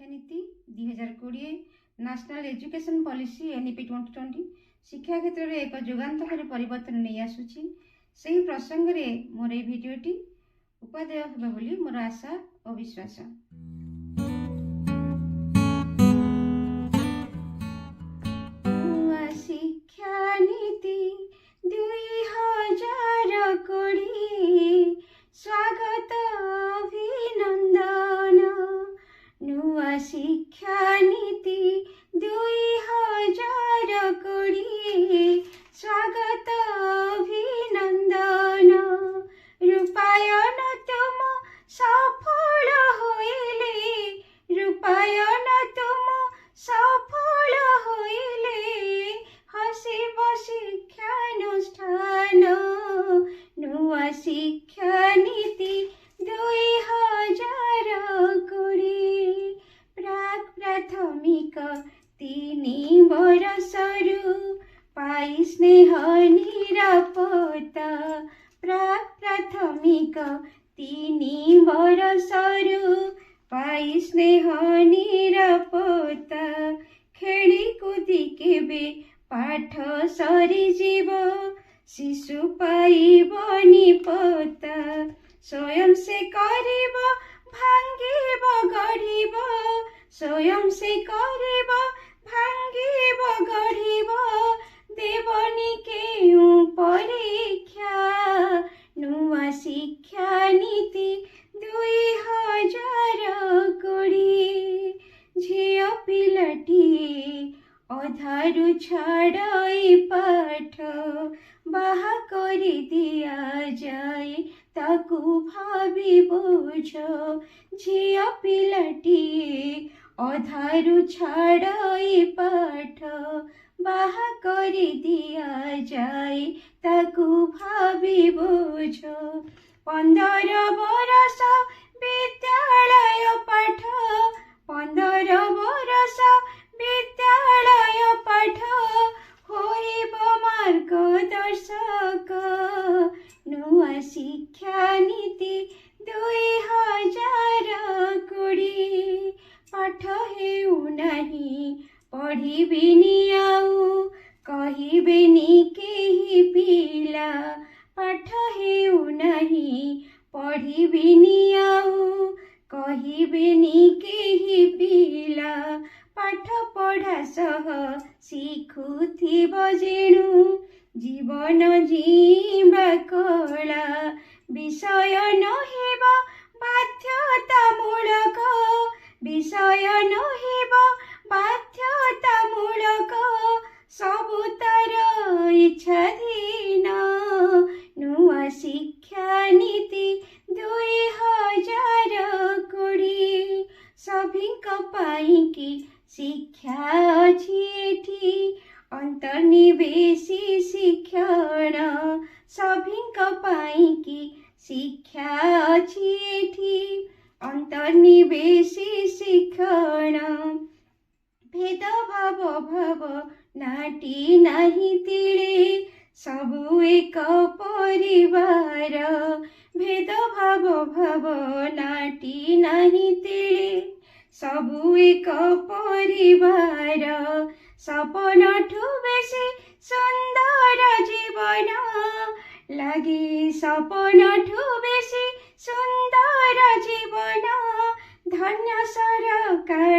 शिक्षा नीति 2020 national education policy NEP 2020 शिक्षा क्षेत्र में एक जुगांतकारी परिवर्तन नहीं आसुची से प्रसंग में मोर ये भिडियोटी उपादेय होगा बोली मोर आशा और विश्वास। शिक्षा नीति 2020 स्वागत अभिनंदन। नुआ शिक्षा नीति 2020 स्वागत अभिनंदन। रूपायन तुम सफल होइले, रूपायन तुम सफल होइले, हसिब शिक्षानुष्ठान। नुआ शिक्षा नीति 2020 प्राक प्राथमिक 3 बरसरु पाई स्नेह निरापत्ता। प्राक प्राथमिक 3 बरसरु पाई स्नेह निरापत्ता। खेली कूदी केबे पाठ सरी जीव, शिशु पाइब निपत्ता। स्वयं से करिब भांगिब गढ़िब, स्वयं से करिब भांगिब गढ़िब, देवनी केउ परीक्षा। नुआ शिक्षा नीति 2020 झियो पिलाटिए अधारु छाड़ई पाठ, बाहा करी दिया जाए ताकू भावी बुझ। झियो पिलाटिए अधारु छाड़ई पाठ, बाहा करी दिया जाए ताकू भावी बुझ। 15 बरस विद्यालय पाठ, 15 बरस विद्यालय पाठ, होइब मार्गदर्शक। नुआ शिक्षा नीति 2020 पाठ हेउ नहीं पढ़िबिनी आउ, कहिबेनी केही पिला। पाठ हेउ नहीं पढ़िबिनी आउ, कहिबेनी केही पिला। पाठ पढ़ा सह शिखुथिब जेणु, जीवन जीवा कला। विषय नहिब बाध्यतामूलक, विषय नहिब बाध्यतामूलक, सबु तार इच्छाधीन। नुआ शिक्षा नीति 2020 सभिंक पाई की शिक्षा अछि एठी, अंतर्निवेशी शिक्षण। सभिंक पाई की शिक्षा अछि एठी, अंतर्निवेशी शिक्षण। भेद भाव भाव नाटी नहीं तिले, सबु एक परिवार। भेद भाव भाव नाटी नहीं तिले, सबु एक परिवार। सपनठु बेसी सुंदर जीवन लागी, सपनठु बेसी सुंदर जीवन। धन्य सरकार